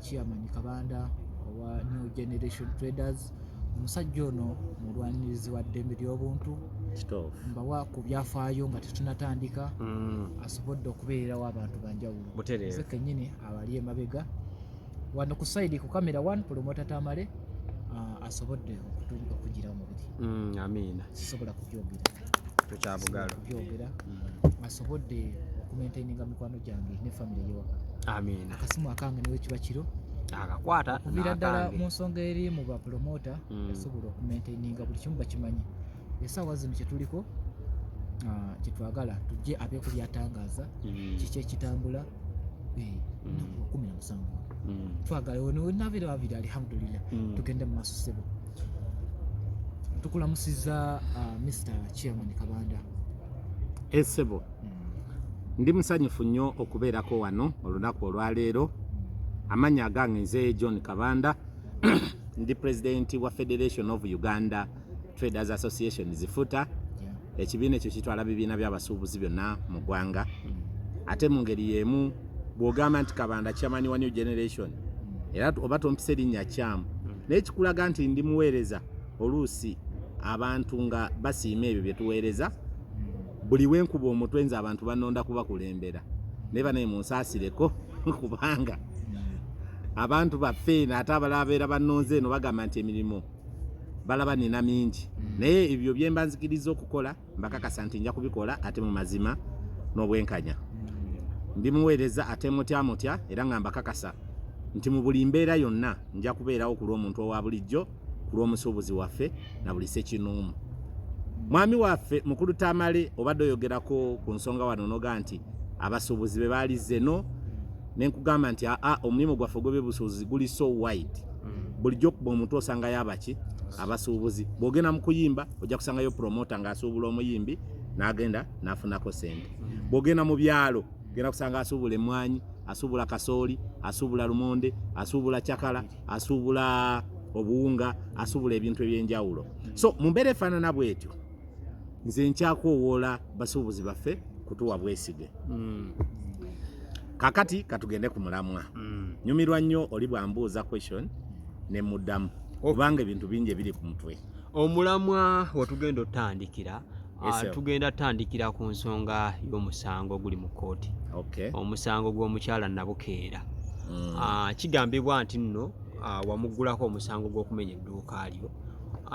chairman Kabanda owa New Generation Traders omusajja ono mulwanirizi wa ddembe ly'obuntu mbawa ku byafaayo nga tetunatandika asobodde okubeererawo abantu banjawulo ze kennyini abali emabega wano ku side ku kamera 1 promoter Tamale asobodde okugira omubiri amiina sisobola kubyogera tukyabugalo asobodde okumaintaininga mikwano gyange ne family yewaka amiina akasimu akange niwe kiba kiro akakwata okubira ddala mu nsonga eri mu bapromota yasobola okumaintaininga buli kimu bakimanyi esaawa zino kyetuliko kyetwagala tujje abeeko byatangaaza kiki ekitambula 17 twagala onabiri alhamdulillah tugende mu maaso ssebo tukulamusiza Mr. Chairman Kabanda Essebo ndi musanyufu nnyo okubeerako wano olunaku olwaleero amanya agange nze John Kabanda ndi president wa Federation of Uganda Traders Association Zifuta ekibiina ekyo kitwala bibiina by'abasuubuzi byonna mu ggwanga ate mu ngeri y'emu bw'ogamba nti Kabanda chairman wa New Generation era oba tompise linnya kyamu naye kikulaga nti ndi muweereza oluusi abantu nga basiima ebyo bye tuweereza buli wenkuba omutwe nze abantu banonda kubakulembera neba naye munsaasireko kubanga abantu baffe ate abalala beera bannonze eno bagamba nti emirimu balaba nina mingi naye ebyo bye mbanzikiriza okukola mbakakasa nti nja kubikola ate mu mazima n'obwenkanya ndi muweereza ate mutya era nga mbakakasa nti mu buli mbeera yonna nja kubeerawo ku lw'omuntu owa bulijjo ku lw'omusuubuzi waffe na buli ssekinnoomu mwami waffe mukulu Tamale obadde oyogerako ku nsonga wano noga nti abasuubuzi be baalize no nenkugamba nti omulimu gwaffe gw'ebyobusuubuzi guli so wide bulijjo okuba omuntu osangayo abaki abasuubuzi bw'ogenda mu kuyimba ojja kusangayo promota ng'asuubula omuyimbi n'agenda n'afunako sente bw'ogenda mu byalo genda kusanga asuubula emmwanyi asuubula kasooli asuubula lumonde asuubula cyakala asuubula obuwunga asuubula ebintu ebyenjawulo so mu mbeera efaanana bwetyo nze nkyakoowoola basuubuzi baffe kutuwa bwesige kakati katugende ku mulamwa nyumirwa nnyo oli bwambuuza question ne muddamu kubanga ebintu bingi ebiri ku mutwe omulamwa wetugenda otandikira tugenda tandikira ku nsonga y'omusango guli mu kooti omusango gw'omukyala Nabukeera kigambibwa nti nno wamuggulako omusango gw'okumenya edduuka lyo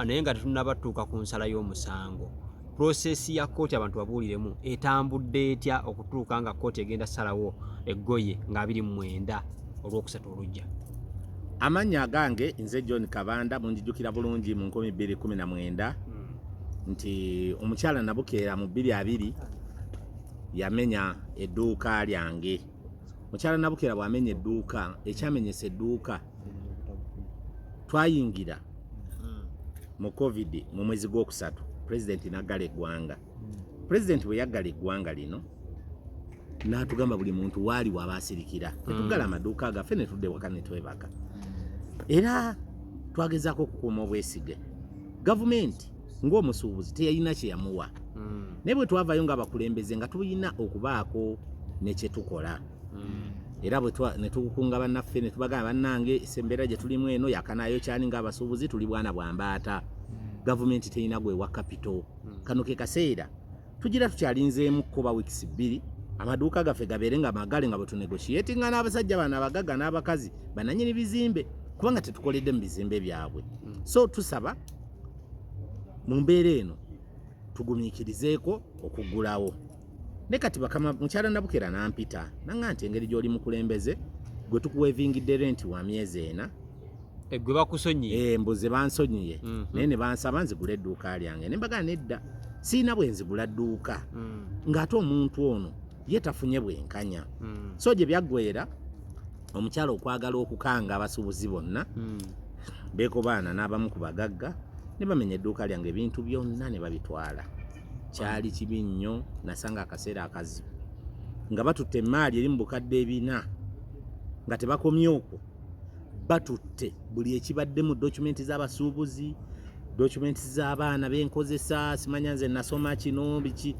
naye nga tetunnabatuuka ku nsala y'omusango prosesi ya kooti abantu babuuliremu etambudde etya okutuuka nga kooti egenda salawo eggoye nga 29 olwokusatu olujja amannya agange nze John Kabanda munjijukira bulungi mu 2019 nti omukyala Nabukeera mu 2020 yamenya edduuka lyange mukyala Nabukeera bw'amenya edduuka ekyamenyesa edduuka twayingira mu covid mu mwezi gw'okusatu president naggala eggwanga president bwe yaggala eggwanga lino n'atugamba buli muntu waali w'abaasirikira tetuggala amaduuka gaffe ne tudde waka ne twebaka era twagezaako okukuuma obwesige gavumenti ng'omusuubuzi teyalina kye yamuwa naye bwe twavayo ng'abakulembeze nga tulina okubaako ne kye tukola era bwe ne tukukunga bannaffe ne tubagamba bannange embeera gye tulimu eno yakanaayo kyani ng'abasuubuzi tuli bwana bwa mbaata gavumenti terina gwewa kapito kano ke kaseera tugira tukyalinzeemu kuba wiikisi 2 amaduuka gaffe gabeere nga magale nga bwe tunegotiatinga n'abasajja bano abagagga n'abakazi bananyini bizimbe kubanga tetukoledde mu bizimbe byabwe so tusaba mu mbeera eno tugumiikirizeeko okuggulawo ne kati bakama mukyala Nabukeera nampita nanga nti engeri gy'oli mukulembeze gwe tukuweevingidde renti wa myezi 4 gwe bakusonyiye mbuze bansonyiye naye ne bansaba nzigula edduuka lyange ne mbaga nedda siina bwe nzigula dduuka ng'ate omuntu ono ye tafunye bwenkanya so gye byaggweera omukyala okwagala okukanga abasuubuzi bonna beeko baana n'abamu ku bagagga ne bamenya edduuka lyange ebintu byonna ne babitwala kyali kibi nnyo nasanga akaseera akazibu nga batutte emaali eri mu bukadde 4 nga tebakomye okwo batutte buli ekibadde mu documenti z'abasuubuzi documenti z'abaana benkozesa simanya nze nasoma kino biki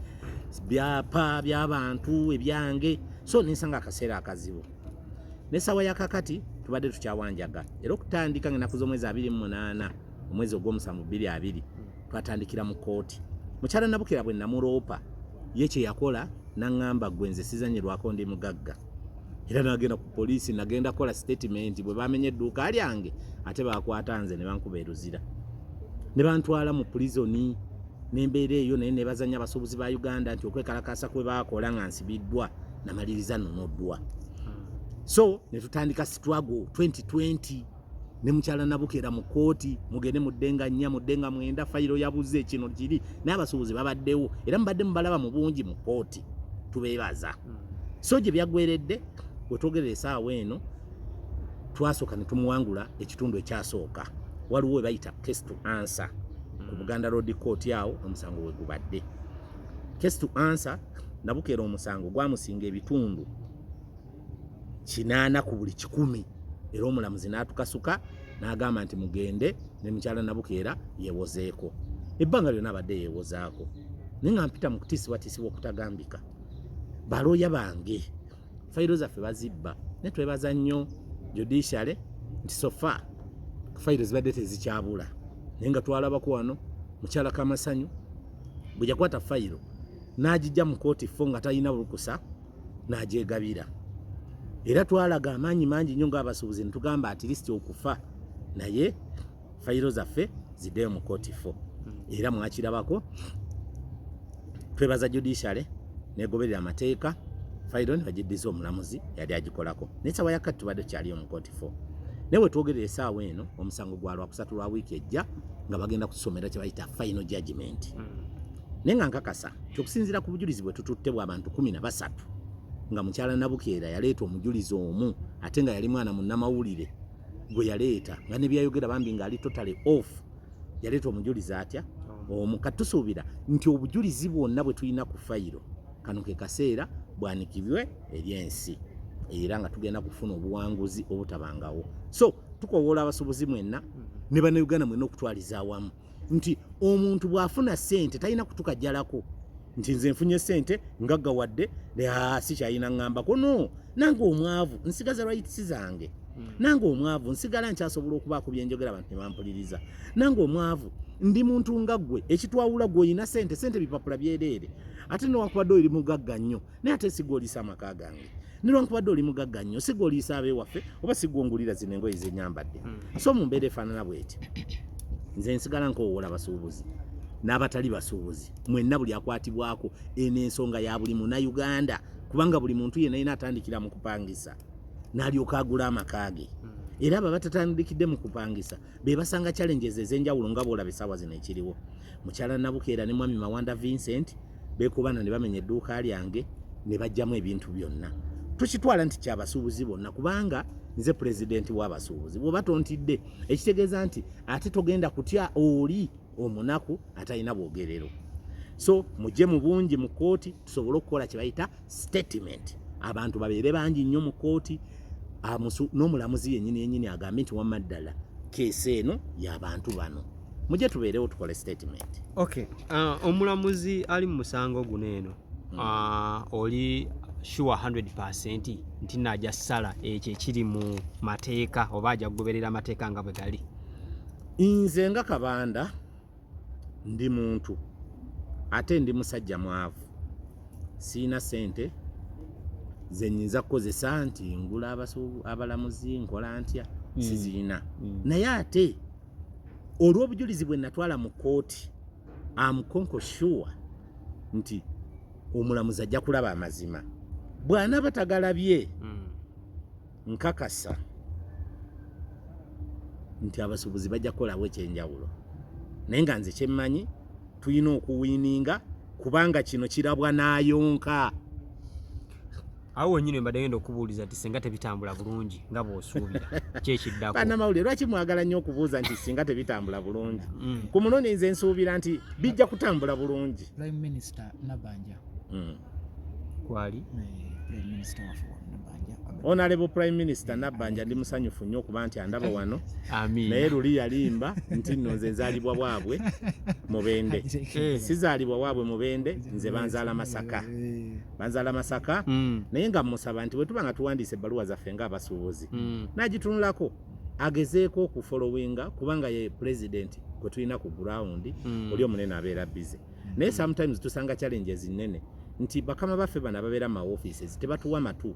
byapa by'abantu ebyange so nisanga akaseera akazibu n'essaawa yakakati tubadde tukyawanjaga era okutandika ng'ennaku z'omwezi 28 omwezi ogw'omusanvu 2020 twatandikira mu kooti. Mukyala Nabukera bwe namuloopa ye kye yakola n'aŋŋamba gwe nze sizanyirwako ndi mugagga era nagenda ku poliisi nagenda kola statement bwe bamenye edduuka lyange ate bakwata nze ne bankuba eruzira ne bantwala mu prisoni n'embeera eyo naye ne bazanya abasuubuzi ba Uganda nti okwekalakasa kwe baakola nga nsibiddwa namaliriza nnonoddwa. So ne tutandika struggle 2020 ne mukyala Nabukera mu kooti mugende muddenga 4 muddenga 9 fayiro yabuze kino kiri n'abasuubuzi babaddewo era mbadde mubalaba mu bungi mu kooti tubeebaza. So gye byagweredde wetwogerera essaawa eno twasooka ne tumuwangula ekitundu ekyasooka waliwo bayita case to answer ku Buganda Road Court yawo omusango we gubadde. Case to answer Nabukera omusango gwamusinga ebitundu 8 ku buli 100 era omulamuzi n'atukasuka n'agamba nti mugende ne mukyala Nabukera yeewozeeko. Ebbanga lyonna abadde yeewozaako naye nga mpita mu kutiisibwatiisibwa okutagambika. Balooya bange fayiro zaffe bazibba ne twebaza nnyo judiciary nti sofa fayiro zibadde tezikyabula naye nga twalabako wano mukyala Kamasanyu bwe yakwata fayiro n'agijja mu kooti fo nga talina bulukusa n'agyegabira era twalaga amaanyi mangi nnyo ng'abasuubuzi ne tugamba at least okufa naye fayiro zaffe ziddeyo mu kooti fo era mwakirabako. Twebaza judiciary negoberera amateeka fayiro ne bagiddiza omulamuzi yali agikolako n'essaawa ya kati tubadde tukyaliyo mu kooti fo naye wetwogerera essaawa eno omusango gwa Lwakusatu lwa wiiki ejja nga bagenda kusomera kye bayita final judgment. Naye nga nkakasa okusinziira ku bujulizi bwe tututte bw'abantu 13 nga mukyala Nabukera yaleeta omujulizi omu ate nga yali mwana munnamawulire gwe yaleeta nga ne byayogera bambi ng'ali totally off yaleeta omujulizi atya omu. Kati tusuubira nti obujulizi bwonna bwe tulina ku fayiro kano ke kaseera bwanikibwe eryensi era nga tugenda kufuna obuwanguzi obutabangawo. So tukowoola abasuubuzi mwenna ne bannayuganda mwenna okutwaliza awamu nti omuntu bw'afuna ssente talina kutukajjalako nti nze nfunye ssente ngaggawadde si kyalina ŋŋambako no nange omwavu nsigaza rights zange nange omwavu nsigala nkyasobola okubaako byenjogera abantu ne bampuliriza nange omwavu ndi muntu nga ggwe ekitwawula gwe olina ssente bipapula byereere ate newankubadde oli mugagga nnyo naye ate sigwoliisa amaka gange newankubadde oli mugagga nnyo sigwoliisa abeewaffe oba sigwongulira zino engoye zenyambadde. So mu mbeera efaanana bw'eti nze nsigala nkowoola abasuubuzi n'abatali basuubuzi mwenna buli akwatibwako eno ensonga ya buli munnayuganda kubanga buli muntu yenna yina atandikira mu kupangisa n'alyoka agula amaka ge era abo batatandikidde mu kupangisa be basanga challenges ez'enjawulo nga bw'olaba essaawa zino ekiriwo. Mukyala Nabukera ne mwami Mawanda Vincent beekubana ne bamenya edduuka lyange ne bajjamu ebintu byonna. Tukitwala nti kyabasuubuzi bonna kubanga nze pulezidenti w'abasuubuzi bw'oba tontidde ekitegeeza nti ate togenda kutya oli omunaku atalina bwogerero. So mujje mu bungi mu kooti tusobole okukola kye bayita statement abantu babeere bangi nnyo mu kooti n'omulamuzi yennyini agambe nti wamma ddala keesi eno y'abantu bano mujje tubeerewo tukole statement. Okay. Omulamuzi ali mu musango guno eno oli sure 100% nti najja ssala ekyo ekiri mu mateeka oba ajja kugoberera amateeka nga bwe gali? Nze nga Kabanda ndi muntu ate ndi musajja mwavu siina ssente zenyinza kukozesa nti ngula abalamuzi nkola ntya sizirina naye ate olw'obujulizi bwe natwala mu kooti amukonko sure nti omulamuzi ajja kulaba amazima bw'anaaba tagalabye nkakasa nti abasuubuzi bajja kukolawo ekyenjawulo naye nga nze kyemmanyi tulina okuwiininga kubanga kino kirabwa n'ayonka. Awo wennyini mbadde ngenda okubuuliza nti singa tebitambula bulungi nga bw'osuubira kyekiddako. Bannamawulire lwaki mwagala nnyo okubuuza nti singa tebitambula bulungi? Ku munono nze nsuubira nti bijja kutambula bulungi. Prime Minister Nabanja kwali Prime Minister waffe Nabanja Honorable Prime Minister Nabbanja ndi musanyufu nnyo okuba nti andaba wano. Amin. Naye luli yalimba nti nno nze nzaalibwa bwabwe Mubende. Sizaalibwa bwabwe Mubende, nze banzaala Masaka. Banzaala Masaka. Naye nga musaba nti bwe tuba nga tuwandiise ebbaluwa zaffe ng'abasuubuzi. N'agitunulako agezeeko okufolowinga kubanga ye president kwe tulina ku ground oli omunene abeera busy. Naye sometimes tusanga challenges nnene nti bakama baffe bana babeera ma offices tebatuwa matu.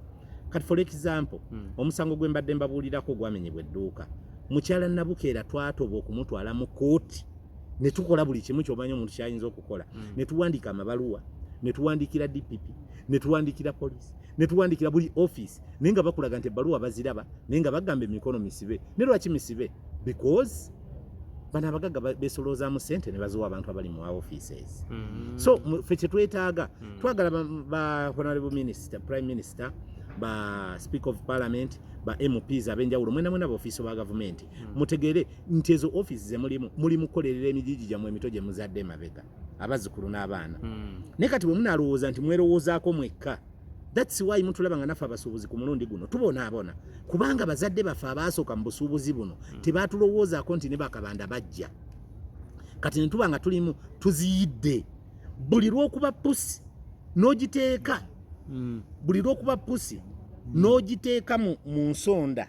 Kati for example omusango gwe mbadde mbabuulirako gwamenyebwa edduuka. Mukyala Nabukeera twatoba okumutwala mu kooti ne tukola buli kimu ky'omanyi omuntu kyayinza okukola. Ne tuwandiika amabaluwa, ne tuwandiikira DPP, ne tuwandiikira police, ne tuwandiikira buli office naye nga bakulaga nti ebbaluwa baziraba naye nga bagamba emikono misibe. Ne lwaki misibe? Because bana abagagga besolozaamu ssente ne baziwa abantu abali mu offices. So ffe kye twetaaga twagala ba Honorable Minister, Prime Minister, ba Speaker of Parliament, ba MPs abenjawulo mwena ba office ba government mutegere nti ezo offices muli mukolerera emijiji gyammwe emito gye muzadde mabega abazzukulu n'abaana. Naye kati bwe munalowooza nti mwerowoozaako mwekka, that's why mutulaba nga naffe abasuubuzi ku mulundi guno tubonaabona kubanga bazadde baffe abaasooka mu busuubuzi buno tebaatulowoozaako nti ne bakabanda bajja. Kati ne tuba nga tulimu tuziyidde buli lw'okuba pusi n'ogiteeka buli lw'okuba pusi n'ogiteeka mu nsonda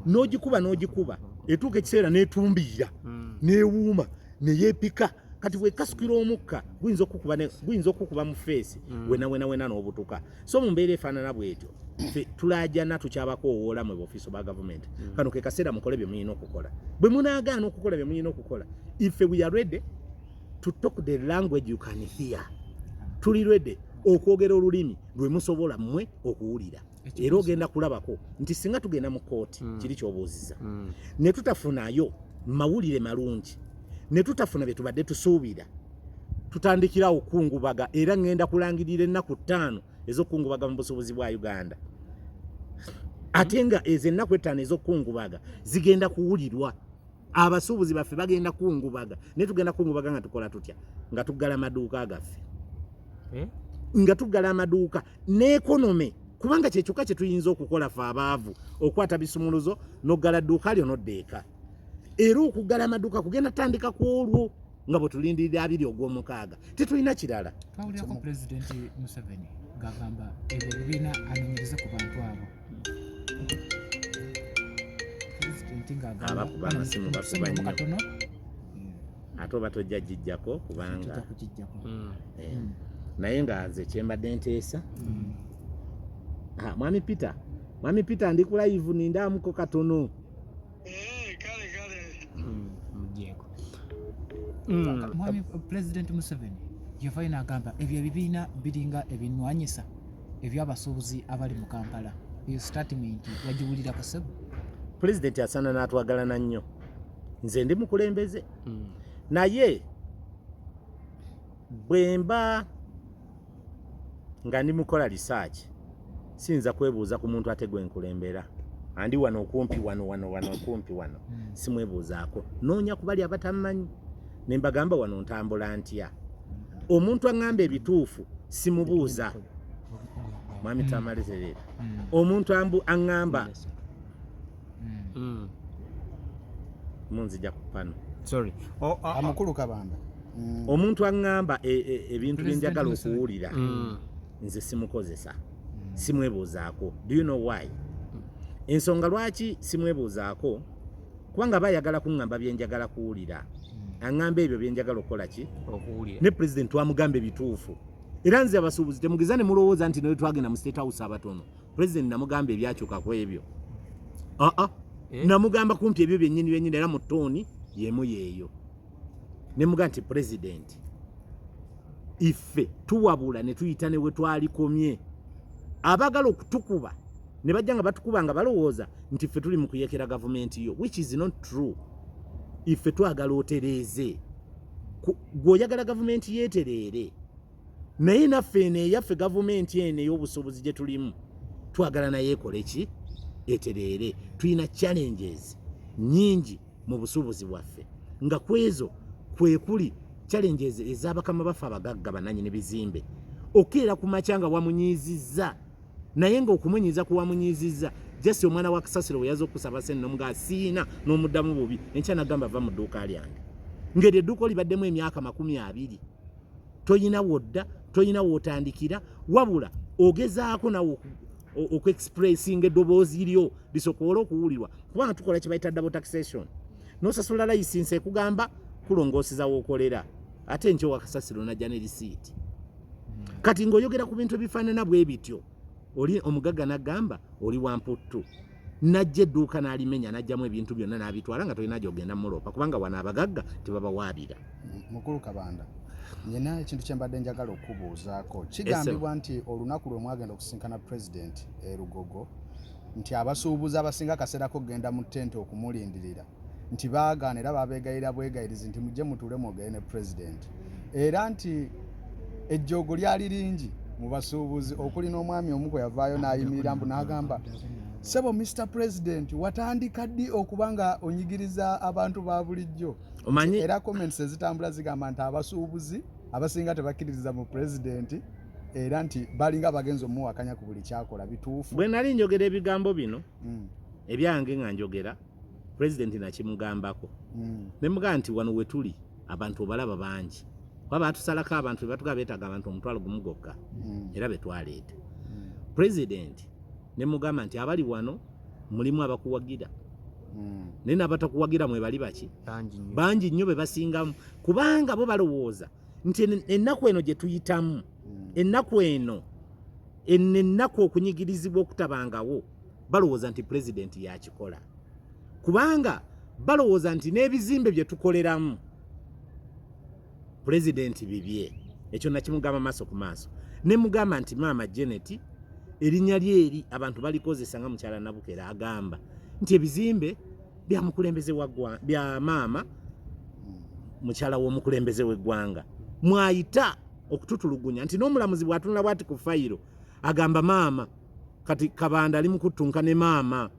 n'ogikuba etuuka ekiseera n'etumbirira n'ewuuma neyeepika. Kati bwe kasukira omukka guyinza okukuba mu feesi wena n'obutuka. So mu mbeera efaanana bw'etyo tulaajana tukyabakoowoola mu ofiisi ba gavumenti. Kano ke kaseera mukole bye muyina okukola. Bwe munaagaana okukola bye muyina okukola, if we are ready to talk the language you can hear. Tuli ready okwogera olulimi lwe musobola mmwe okuwulira. Era ogenda kulabako nti singa tugenda mu kooti kiri ky'obuuziza ne tutafunayo mawulire malungi ne tutafuna bye tubadde tusuubira tutandikira okungubaga era ngenda kulangirira ennaku 5 ez'okungubaga mu busuubuzi bwa Uganda. Ate nga ezo ennaku 5 ez'okungubaga zigenda kuwulirwa. Abasuubuzi baffe bagenda kungubaga ne tugenda kungubaga nga tukola tutya nga tuggala amaduuka gaffe nga tuggala amaduuka n'ekonome kubanga kyekyokka kye tuyinza okukola ffe abaavu okwata bisumuluzo n'oggala dduuka lyo n'oddeeka. Era okuggala amaduuka kugenda tandika ku olwo nga bwe tulindirira 2 ogw'omukaaga tetulina kirala. Twawulyako Pulezidenti Museveni ng'agamba ebyo ebibiina anoonyereze ku bantu abo. Pulezidenti ng'agamba abakuba amasimu bakuba nnyo ate oba tojja gijjako kubanga naye nga nze kyembadde nteesa Mwami Peter ndi ku live nindaamuko katono. Mwami Pulezidenti Museveni yava n'agamba ebyo ebibiina biringa ebinwanyisa eby'abasuubuzi abali mu Kampala. Eyo statement yagiwulira kasebo. Pulezidenti asaana n'atwagalana nnyo. Nze ndi mukulembeze naye bwemba nga ndi mukola research sinza kwebuuza ku muntu ate gwe nkulembera. Andi wano okumpi wano okumpi wano simwebuuzaako. Noonya ku bali abatamanyi ne mbagamba wano ntambula ntya. Omuntu aŋŋamba ebituufu simubuuza. Mwami Tamaleterera. Omuntu aŋŋamba munzija ku pano. Sorry. Amakulu Kabanda. Omuntu aŋŋamba ebintu bye njagala okuwulira nze simukozesa. Simwebuuzaako. Do you know why? Ensonga lwaki simwebuuzaako kubanga bayagala kuŋŋamba bye njagala kuwulira. Aŋŋamba ebyo bye njagala okukola ki? Okuwulira. Ne President wamugamba ebituufu. Era nze abasuubuzi temugeza ne mulowooza nti naye twagenda mu State House abatono. President namugamba ebyakyuka ku ebyo. Namugamba kumpi ebyo byennyini era mu ttooni yemu yeeyo. Ne mugamba nti President iffe tuwabula ne tuyita ne we twalikomye. Abagala okutukuba ne bajja nga batukuba nga balowooza nti ffe tuli mu kuyekera gavumenti yo, which is not true. Iffe twagala otereeze. Gw'oyagala gavumenti yeetereere. Naye naffe eno eyaffe gavumenti eno ey'obusuubuzi gye tulimu twagala naye ekole ki? Etereere. Tulina challenges nnyingi mu busuubuzi bwaffe nga kwezo kwe kuli challenges ez'abakama baffe abagagga bannannyini bizimbe. Okeera ku makya nga wamunyiizizza naye ng'okumunyiza kuwamunyiziza jesi omwana wa kasasiro we yaza okusaba sente nomuga asiina n'omuddamu bubi enkya nagamba va mu dduuka lyange ngeri edduuka olibaddemu emyaka 20 toyina wodda toyina wootandikira wabula ogezaako nawe okuexpressinga eddoboozi lyo lisobola okuwulirwa kubanga tukola kye bayita double taxation n'osasula layisinsi ekugamba kulongooseza wookolera ate enkya wa kasasiro najja ne risiiti kati ng'oyogera ku bintu ebifaanana bwe bityo oli omugagga n'agamba oli wamputtu najja edduuka n'alimenya n'ajjamu ebintu byonna n'abitwala nga tolina gy'ogenda mulopa kubanga wano abagagga tebabawaabira. Mukulu Kabanda, nyina ekintu kye mbadde njagala okubuuzaako kigambibwa nti olunaku lwe mwagenda okusinkana pulezidenti Lugogo nti abasuubuzi abasinga kaseerako kugenda mu ttente okumulindirira nti baagaana era babeegayira bwegayirizi nti mujje mutuule mwogere ne pulezidenti era nti ejjoogo lyali lingi mu basuubuzi okuli n'omwami omu gwe yavaayo n'ayimirira mbu n'agamba sebo Mr. President watandika ddi okuba nga onyigiriza abantu ba bulijjo era comments ezitambula zigamba nti abasuubuzi abasinga tebakkiririza mu pulezidenti era nti balinga bagenzi omuwakanya ku buli kyakola bituufu. Bwe nali njogera ebigambo bino ebyange nga njogera pulezidenti nakimugambako ne mugamba nti wano we tuli abantu obalaba bangi kuba batusalako abantu bebatuga beetaga abantu omutwalo gumu gokka era betwaleeta pulezidenti ne mugamba nti abali wano mulimu abakuwagira naye n'abatakuwagira mwe bali baki bangi nnyo be basingamu kubanga bo balowooza nti ennaku eno gye tuyitamu ennaku eno ennaku okunyigirizibwa okutabangawo balowooza nti pulezidenti yakikola kubanga balowooza nti n'ebizimbe bye tukoleramu pulezidenti bibye ekyo nakimugamba maaso ku maaso ne mugamba nti maama Janet erinnya lyeri abantu balikozesa nga mukyala Nabukera agamba nti ebizimbe bya mukulembeze bya maama mukyala w'omukulembeze w'eggwanga mwayita okututulugunya nti n'omulamuzi bw'atunula bw'ati ku fayiro agamba maama kati Kabanda ali mu kuttunka ne maama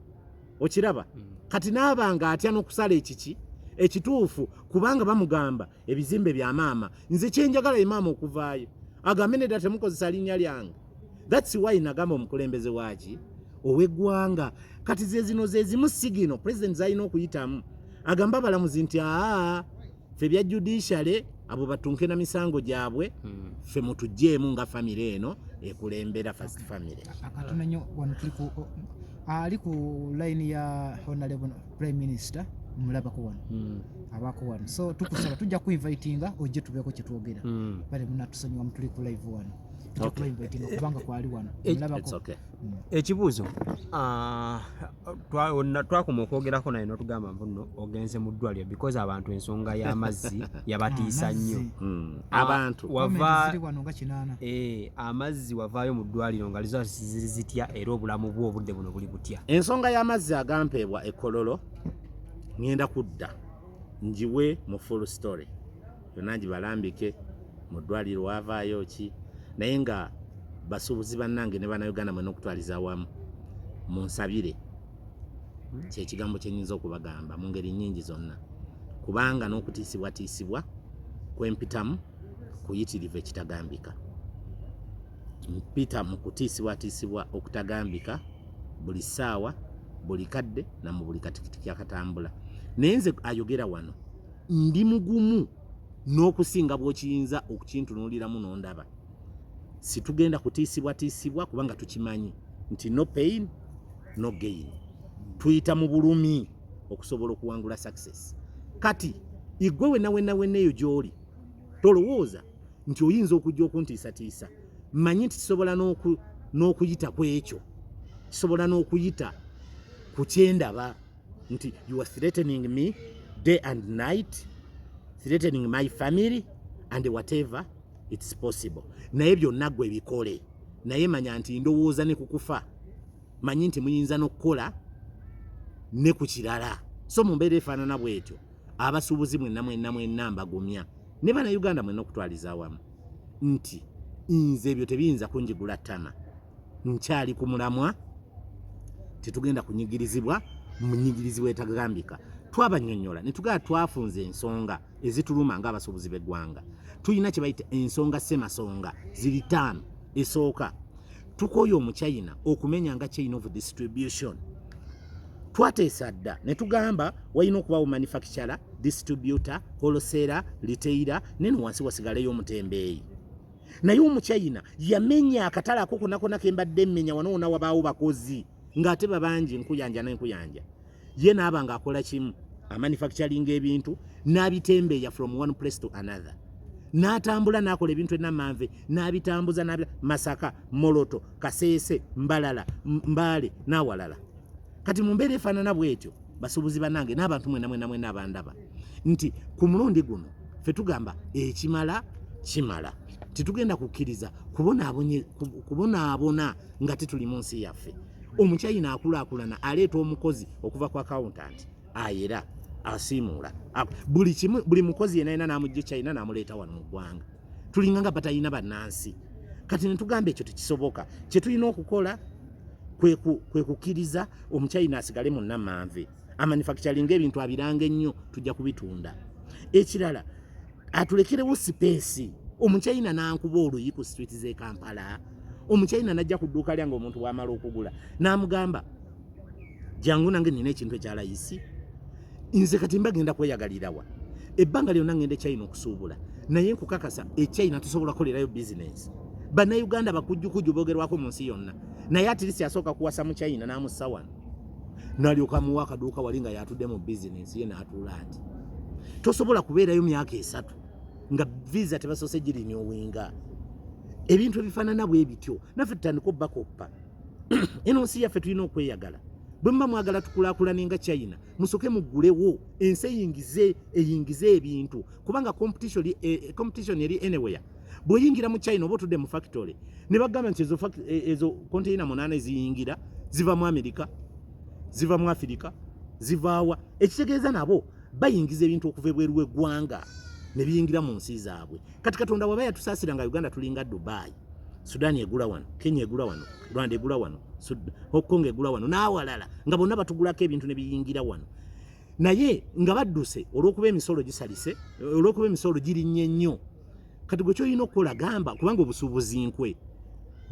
okiraba kati n'abanga atya n'okusala ekiki ekituufu kubanga bamugamba ebizimbe bya maama nze kyenjagala ye maama okuvaayo agambe nedda temukozesa linnya lyange. That's why nagamba omukulembeze waki ow'eggwanga kati ze zino ze zimu sigino president zalina okuyitamu agamba abalamuzi nti ffe bya judiciary abo batunke na misango gyabwe ffe mutugjeemu nga famire eno ekulembera first family. Akatono nnyo wano ali ku line ya honorable prime minister mulabako wano abako wano so tukusaba tujja ku invitinga ojje tubeeko kye twogera bale munatusonyiwa mutuli ku live wano kubanga kwali wano mulabako ekibuuzo twakoma okwogerako naye n'otugamba mbuno ogenze mu ddwaliro because abantu ensonga y'amazzi yabatiisa nnyo abantu amazzi wavaayo mu ddwaliro nga lizo ziri zitya era obulamu bwo obudde buno buli butya. Ensonga y'amazzi agampeebwa Ekololo ngenda kudda njiwe mu full story yonna ngibalambike mu ddwaliro wavaayo ki naye nga basuubuzi bannange ne bannayuganda mwena okutwaliza awamu munsabire kyekigambo kyenyinza okubagamba mu ngeri nnyingi zonna kubanga n'okutiisibwatiisibwa kwempitamu kuyitirivu ekitagambika mpita mu kutiisibwatiisibwa okutagambika buli ssaawa buli kadde na mu buli katikitiki akatambula naye nze ayogera wano ndi mugumu n'okusinga bw'okiyinza okukintunuuliramu n'ondaba situgenda kutiisibwatiisibwa kubanga tukimanyi nti no pain no gain tuyita mu bulumi okusobola okuwangula success kati igwe wenna eyo gy'oli tolowooza nti oyinza okujja okuntiisatiisa mmanyi nti kisobola n'okuyita ku ekyo kisobola n'okuyita ku kyendaba nti you are threatening me day and night threatening my family and whatever it's possible naye byonna gwe bikole naye manya nti ndowooza ne kukufa manyi nti muyinza n'okukola ne ku kirala so mu mbeera efaanana bw'etyo abasuubuzi mwenna mbagumya ne bannayuganda mwenna okutwaliza awamu nti nze ebyo tebiyinza kunjigula ttama nkyali ku mulamwa tetugenda kunyigirizibwa munyigirizibwa etagambika twabannyonnyola ne tugala twafunze ensonga ezituluma ng'abasuubuzi b'eggwanga tulina kye bayita ensonga ssemasonga ziri ttaano esooka tukoyo mu China okumenya nga chain of distribution. Twateesa dda ne tugamba walina okubawo manufacturer, distributor, wholesaler, retailer neno wansi wasigaleyo omutembeeyi. Naye omuchina yamenya akatale ako konakona kembadde mmenya wano wona wabaawo bakozi ng'ate babangi nkuyanja n'enkuyanja. Ye n'aba ng'akola kimu amanufacturing ebintu n'abitembeeya from one place to another. N'atambula n'akola ebintu ennamanve n'abitambuza Masaka, Moroto, Kasese, Mbalala, Mbale n'awalala. Kati mu mbeera efaanana bw'etyo basuubuzi bannange n'abantu mwena abandaba nti ku mulundi guno ffe tugamba ekimala kimala. Titugenda kukkiriza kubonaabona nga tetuli mu nsi yaffe. Omuchina akulaakulana aleeta omukozi okuva ku accountant ayera asiimuula buli mukozi yenna n'amugye China n'amuleeta wano mu ggwanga. Tulinga nga batalina bannansi. Kati ne tugamba ekyo tekisoboka. Kye tulina okukola kwe kukkiriza omuchina asigale mu nnamanve. Amanufacturing ebintu abiranga ennyo tujja kubitunda. Ekirala atulekerewo space. Omuchina n'ankuba oluyi ku street z'e Kampala. Omuchina najja ku dduuka lyange omuntu w'amala okugula n'amugamba jangu nange nina ekintu ekya layisi nze kati mbagenda kweyagalirawa ebbanga lyonna ngende China okusuubula naye nkukakasa China tusobola kukolerayo business. Bannayuganda bakujjukujju boogerwako mu nsi yonna naye atirisi asooka kuwasa mu China n'amussa wano n'alyoka amuwa akaduuka wali nga yatudde mu business ye n'atuula ati tosobola kubeerayo myaka 3 nga visa tebasoose girinyoowinga. Ebintu ebifaanana bwe bityo naffe tutandika obbakoppa. Eno nsi yaffe tulina okweyagala. Bwe muba mwagala tukulaakulane nga China musooke muggulewo ensi eyingize ebintu kubanga competition eri anywhere. Bw'oyingira mu China oba otudde mu factory ne bagamba nti ezo container 8 ziyingira ziva mu Amerika, ziva mu Afirika, zivaawa. Ekitegeeza nabo bayingiza ebintu okuva ebweru w'eggwanga ne biyingira mu nsi zaabwe. Kati Katonda waba yatusaasira nga Uganda tulinga Dubai, Sudan egula wano, Kenya egula wano, Rwanda egula wano, Hong Kong egula wano n'awalala nga bonna batugulako ebintu ne biyingira wano. Naye nga badduse olw'okuba emisolo gisalise, olw'okuba emisolo girinnye nnyo. Kati gwe kyolina okukola gamba kubanga obusuubuzi nkwe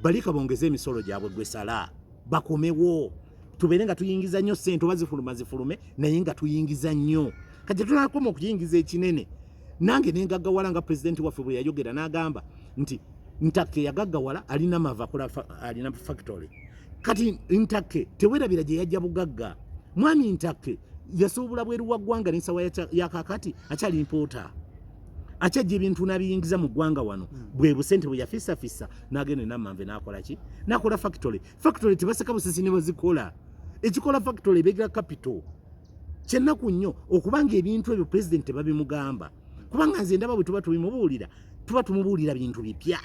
balika bongeze emisolo gyabwe gwesala bakomewo tubeere nga tuyingiza nnyo ssente oba zifulume naye nga tuyingiza nnyo. Kati tunakoma okuyingiza ekinene. Nange nengaggawala nga pulezidenti waffe bwe yayogera n'agamba nti Ntake yagaggawala alina mava alina factory. Kati Ntake tewerabira gye yajja bugagga. Mwami Ntake yasuubula bweru wa ggwanga n'ensawa ya kakati akyali importer. Akyajja ebintu n'abiyingiza mu ggwanga wano bwe busente bwe yafissafissa n'agenda n'amanve n'akola ki? N'akola factory. Factory tebaseka busisi ne bazikola. Ekikola factory ebeera capital. Kyennaku nnyo okubanga ebintu ebyo pulezidenti babimugamba. Kubanga nze ndaba bwe tuba tubimubuulira tuba tumubuulira bintu bipya.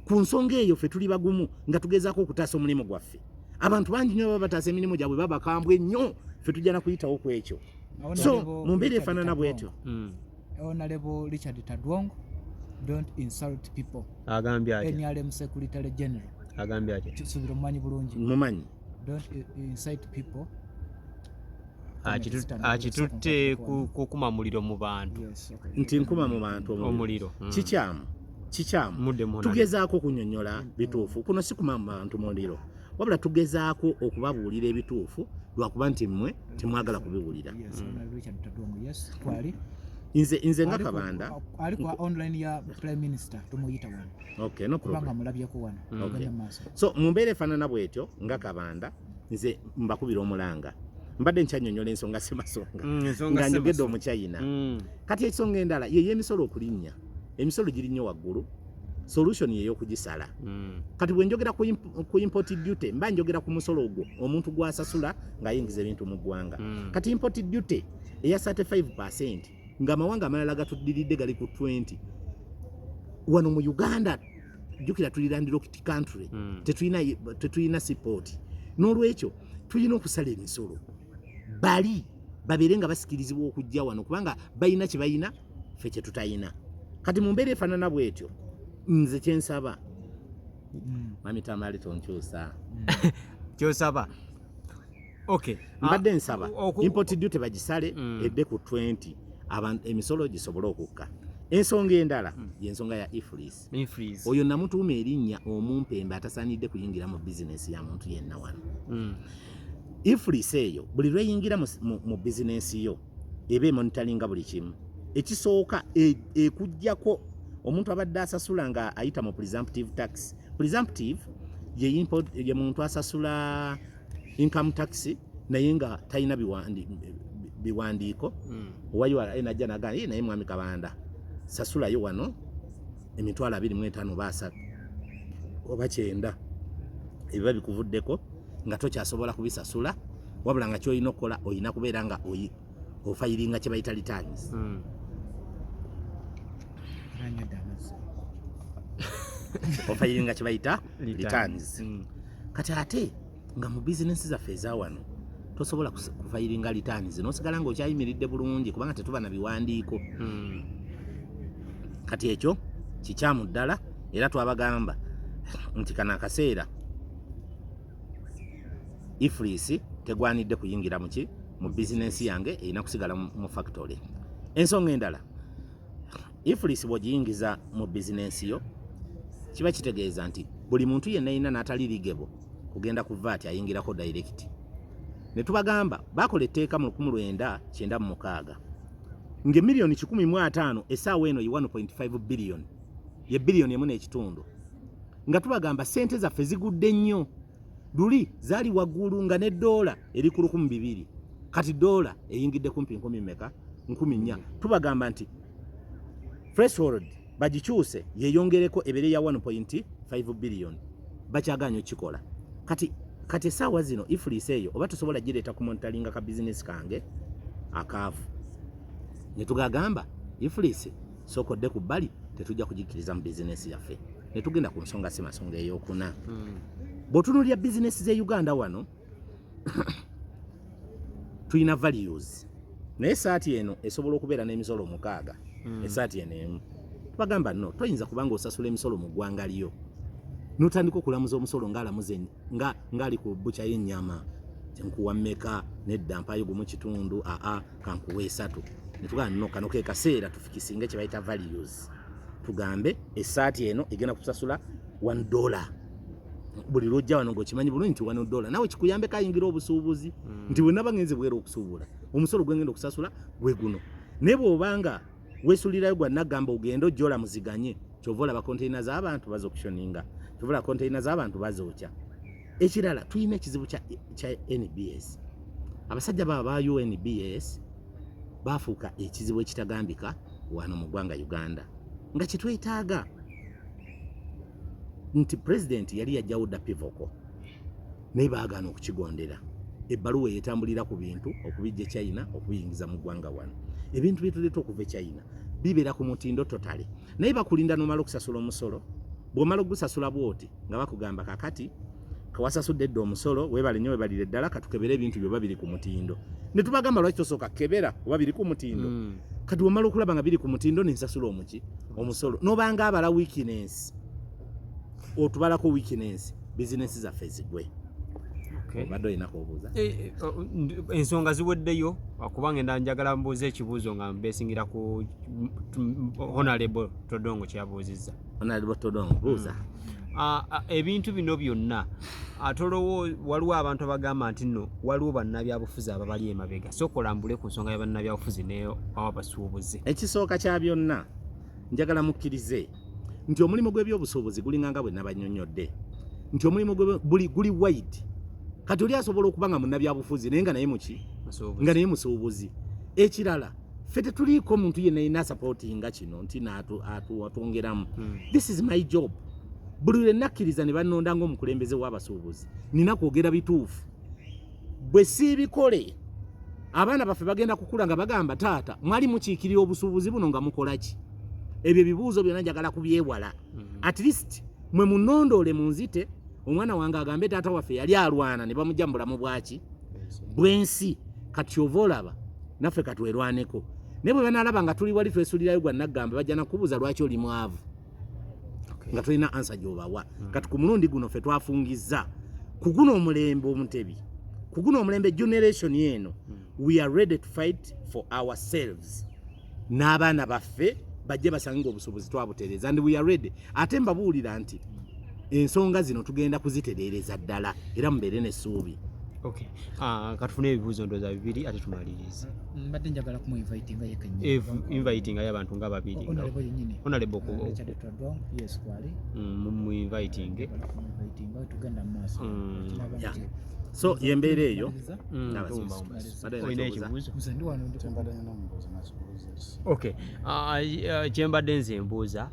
Ku nsonga eyo ffe tuli bagumu nga tugezaako okutaasa omulimu gwaffe. Abantu bangi nnyo baba bataasa emirimu gyabwe babakambwe nnyo ffe tujja na kuyitawo ku ekyo. So mu mbeera efaanana bw'etyo. Honorable Richard Tadwong, don't insult people. Agambye ati. NRM Secretary General. Agambye ati. Kisubira mumanyi bulungi. Mumanyi. Don't incite people. Akitutte kukuma muliro mu bantu. Nti nkuma mu bantu omuliro. Kikyamu. Tugezaako kunnyonnyola bituufu. Kuno si kuma mu bantu muliro. Wabula tugezaako okubabuulira ebituufu lwakuba nti mmwe temwagala kubiwulira. Nze nga Kabanda ali ku online ya Prime Minister tumuyita wano. Okay, no problem. Kubanga mulabyeko wano. Okay. So mu mbeera efaanana bw'etyo nga Kabanda nze mbakubira omulanga. Mbadde nkyanyonnyola ensonga semasonga nga njogedde omuchina. Kati ekisonga endala ye emisolo okulinnya. Emisolo girinnyo waggulu. Solution ye y'okugisala. Kati bwe njogera ku import duty mba njogera ku musolo ogwo omuntu gw'asasula ng'ayingiza ebintu mu ggwanga. Kati import duty eya 35% ng'amawanga amalala gatuddiridde gali ku 20. Wano mu Uganda jjukira tuli landlocked country tetulina support. N'olwekyo tulina okusala emisolo. Bali babeere nga basikirizibwa okujja wano kubanga balina kye balina ffe kye tutayina. Kati mu mbeera efaanana bw'etyo nze kyensaba mami Tamale tonkyusa kyosaba. Okay. Mbadde nsaba import duty bagisale edde ku 20 emisolo gisobole okukka. ensonga endala y'ensonga ya Iflis. Oyo namutuuma erinnya omumpembe atasaanidde kuyingira mu bizinensi ya muntu yenna wano. Iflis eyo buli lweyingira mu bizinensi yo eba emonitalinga buli kimu. Ekisooka ekujjako omuntu abadde asasula nga ayita mu presumptive tax. Presumptive ye muntu asasula income tax naye nga talina biwandiiko. Owayo najja nagamba naye mwami Kabanda sasulayo wano emitwalo 25 baasa oba 9 ebiba bikuvuddeko nga tokyasobola kubisasula wabula nga kyolina okukola olina kubeera nga ofayiringa kye bayita returns. Ofayiringa kye bayita returns. Kati ate nga mu bizinensi zaffe eza wano tosobola kufayiringa returns n'osigala ng'okyayimiridde bulungi kubanga tetuba na biwandiiko. Kati ekyo kikyamu ddala era twabagamba nti kana akaseera Iflis tegwanidde kuyingira mu bizinensi yange erina kusigala mu factory. Ensonga endala Iflis bw'ogiyingiza mu bizinensi yo kiba kitegeeza nti buli muntu yenna yina n'atali ligebo kugenda ku VAT ayingirako direct. Ne tubagamba bakola etteeka mu 1996 ng'emiliyoni 15 essaawa eno ye 1.5 billion ye billion emu n'ekitundu nga tubagamba sente zaffe zigudde nnyo. Luli zaali waggulu nga ne dola eri ku 200 kati dola eyingidde kumpi 10,400. Tubagamba nti threshold bagikyuse yeyongereko ebere ya 1.5 billion bakyaganya okikola. Kati essaawa zino Iflis eyo oba tusobola gireeta ku monitoringa ka bizinesi kange akaavu. Ne tugagamba Iflis sokodde ku bbali tetujja kugikkiriza mu bizinesi yaffe. Ne tugenda ku nsonga semasonga ey'okuna. Bw'otunuulira bizinesi z'e Uganda wano tulina values naye saati eno esobola okubeera n'emisolo 6 esaati eno emu. Tubagamba no toyinza kubanga osasula emisolo mu ggwanga lyo n'otandika okulamuza omusolo ng'alamuze ng'ali ku bbuca y'ennyama nkuwa mmeka nedda mpayo gumu kitundu kankuwa 3. Ne tugamba no kano ke kaseera tufikisinge kye bayita values. Tugambe esaati eno egenda kusasula $1 buli lwojja wano ng'okimanyi bulungi nti $1 nawe kikuyambe kayingira obusuubuzi nti bwe naba ngenze bwera okusuubula omusolo gwengenda okusasula gwe guno. Naye bw'obanga weesulirayo gwa nagamba ogenda ojjola muziganye kyova olaba konteyina z'abantu baza okushoninga kyova olaba konteyina z'abantu bazookya. Ekirala tulina ekizibu kya NBS. Abasajja ba UNBS baafuuka ekizibu ekitagambika wano mu ggwanga Uganda nga kye twetaaga nti president yali yajjawo dda pivoko naye baagaana okukigondera. Ebbaluwa eyetambulira ku bintu okubijja China okubiyingiza mu ggwanga wano. Ebintu byetuleeta okuva China bibeera ku mutindo totale naye bakulinda n'omala okusasula omusolo. Bw'omala ogusasula bw'oti nga bakugamba kakati kawasasudde edda omusolo weebale nnyo weebalire ddala katukebera ebintu byoba biri ku mutindo. Ne tubagamba lwaki tosooka kebera oba biri ku mutindo. Kati bw'omala okulaba nga biri ku mutindo n'ensasula omusolo n'obanga abala weakness otubalako weakness bizinesi zaffe zigwe. Obadde olinako obuuza? Ensonga ziweddeyo kubanga enda njagala mbuuza ekibuuzo nga mbeesingira ku Honorable Todongo kyabuuzizza. Honorable Todongo buuza. Ebintu bino byonna waliwo abantu abagamba nti nno waliwo bannabyabufuzi ababali emabega. Sooka olambule ku nsonga ya bannabyabufuzi n'abasuubuzi. Ekisooka kya byonna njagala mukkirize nti omulimu gw'ebyobusuubuzi gulinganga bwe nabannyonnyodde nti omulimu guli wide. Kati oli asobola okuba nga munnabyabufuzi naye nga naye nga naye musuubuzi. Ekirala ffe tetuliiko muntu yenna yina supportinga kino nti atwongeramu. This is my job. Buli lwe nakkiriza ne bannonda ng'omukulembeze w'abasuubuzi nina kwogera bituufu. Bwe siibikole abaana baffe bagenda kukula nga bagamba taata mwali mukiikirira obusuubuzi buno nga mukola ki? Ebyo ebibuuzo byonna njagala kubyewala. At least mwe munondoole munzite omwana wange agambe taata waffe yali alwana ne bamujja mu bulamu bwensi kati ova olaba naffe katwerwaneko. Naye bwe banaalaba nga tuli wali twesulirayo gwa naggambe bajja nakubuuza lwaki oli mwavu nga tulina ansa gy'obawa. Kati ku mulundi guno ffe twafungizza ku guno omulembe omutebi ku guno omulembe generation eno we are ready to fight for ourselves n'abaana baffe bajje basange obusobozi twabutereeza and we are ready. Ate mbabuulira nti ensonga zino tugenda kuzitereereza ddala era mubeere n'essuubi. Okay. Katufune ebibuuzo ndooza bibiri ate tumalirize. Mbadde njagala kumuinvitinga invitinga y'abantu nga babiri. Honorable ku yes kwali. Muinvitinge. Tugenda mu maaso. So yembeera eyo okay. Kyembadde nze mbuuza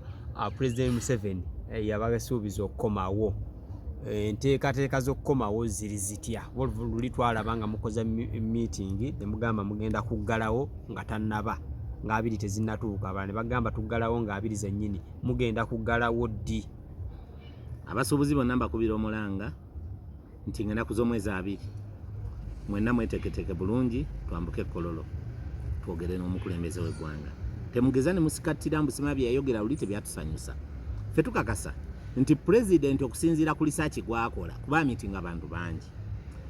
President Museveni yabasuubiza okukomawo enteekateeka z'okukomawo ziri zitya? Luli twalaba nga mukoze meeting ne mugamba mugenda kuggalawo nga tannaba nga abiri tezinnatuuka, abalala ne bagamba tuggalawo nga abiri zennyini, mugenda kuggalawo ddi? Abasuubuzi bonna mbakubira omulanga nti ennaku z'omwezi 2 mwenna mweteeketeeke bulungi twambuke Kololo twogere n'omukulembeze w'eggwanga. Temugeza ne musikattira mbusima bye yayogera luli tebyatusanyusa. Ffe tukakasa nti President okusinziira ku lisaaki gwakola kuba meeting abantu bangi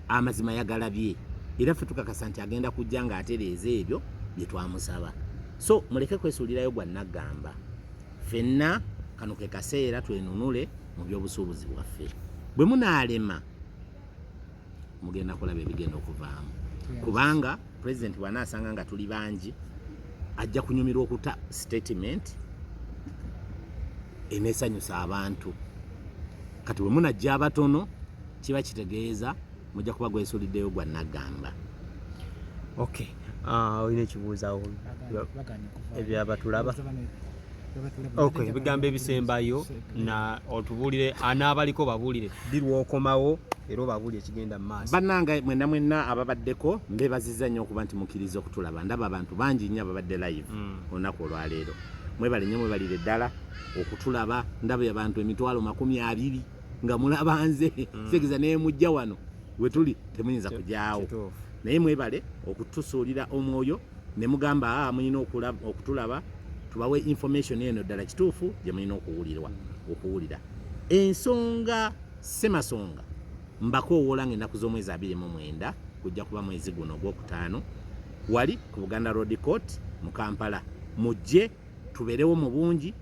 amazima yagalabye era ffe tukakasa nti agenda kujja ng'atereeza ebyo bye twamusaba. So muleke kwesuulirayo gwa Nagamba, ffenna kano ke kaseera twenunule mu by'obusuubuzi bwaffe. Bwe munaalema mugenda kulaba ebigenda okuvaamu kubanga President bw'anaasanga nga tuli bangi ajja kunyumirwa okuta statement eneesanyusa abantu. Kati bwe munajja abatono kiba kitegeeza mujja kuba gwesuuliddeyo gwa Nagamba. Okay. Olina ekibuuzawo ebyabatulaba? Okay, ebigambo ebisembayo na otubuulire anaabaliko babuulire ddi lwokomawo era obabuulire ekigenda mu maaso. Bannanga mwenna ababaddeko mbeebazizza nnyo okuba nti mukkiriza okutulaba. Ndaba abantu bangi nnyo ababadde live olunaku olwaleero. Mwebale nnyo mwebalire ddala okutulaba. Ndaba abantu emitwalo 20 nga mulaba nze segeza naye mujja wano we tuli temuyinza kujaawo. Naye mwebale okutusuulira omwoyo ne mugamba muyina okutulaba tubawe information eno ddala kituufu gye mulina okuwulira. Ensonga semasonga mbakoowoola ng'ennaku z'omwezi 29 kujja kuba mwezi guno ogwokutaano wali ku Buganda Road Court mu Kampala. Mujje tubeerewo mu bungi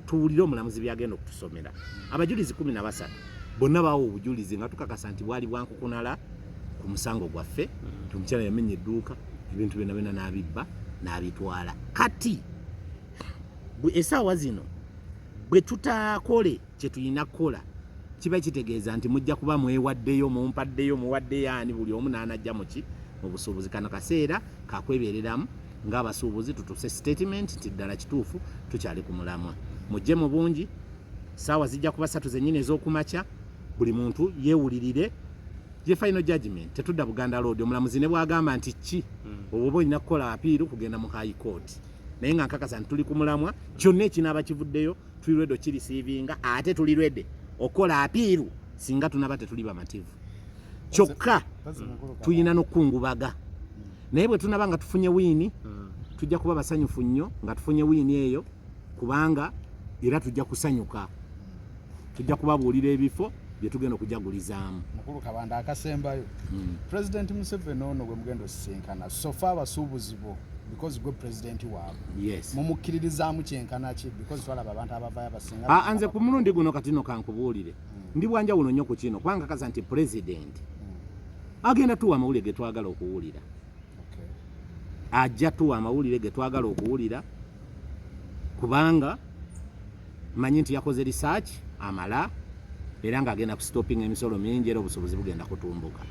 tuwulire omulamuzi byagenda okutusomera. Abajulizi 13 bonna baawo obujulizi nga tukakasa nti bwali bwankukunala ku musango gwaffe. Omukyala yamenya edduuka ebintu byonna byonna n'abibba n'abitwala. Kati essaawa zino bwe tutakole kye tulina kukola kiba kitegeeza nti mujja kuba mwewaddeyo mumpaddeyo muwaddeyo ani buli omu n'anajja muki mu busuubuzi. Kano kaseera kakwebereramu ng'abasuubuzi tutuse statement nti ddala kituufu tukyali ku mulamwa. Mujje mu bungi, ssaawa zijja kuba 3 zennyini ez'okumakya. Buli muntu yeewulirire ye final judgment. Tetudda Buganda Road. Omulamuzi ne bwagamba nti ki oba olina kukola apiiru kugenda mu High Court. Naye nga nkakasa nti tuli ku mulamwa kyonna ekinaaba kivuddeyo tuli lwedde okirisiivinga ate tuli lwedde okukola apiiru singa tunaba tetuli bamativu. Kyokka tuyina n'okukungubaga. Naye bwe tunaba nga tufunye wiini tujja kuba basanyufu nnyo nga tufunye wiini eyo kubanga era tujja kusanyuka. Tujja kubabuulira ebifo bye tugenda okujagulizaamu. Mukulu Kabanda akasembayo. President Museveni ono gwe mugenda osisinkana sofa abasuubuzi bo because gwe president waabwe. Yes. Mumukkiririzaamu kyenkana ki because twalaba abantu abavaayo abasinga. Anze ku mulundi guno katino kankubuulire. Ndi bwanjawulo nnyo ku kino kubanga kaza nti president agenda tuwa amawulire ge twagala okuwulira. Ajja tuwa amawulire ge twagala okuwulira kubanga manyi nti yakoze research amala era ng'agenda ku stopping emisolo mingi era obusobozi bugenda kutumbuka.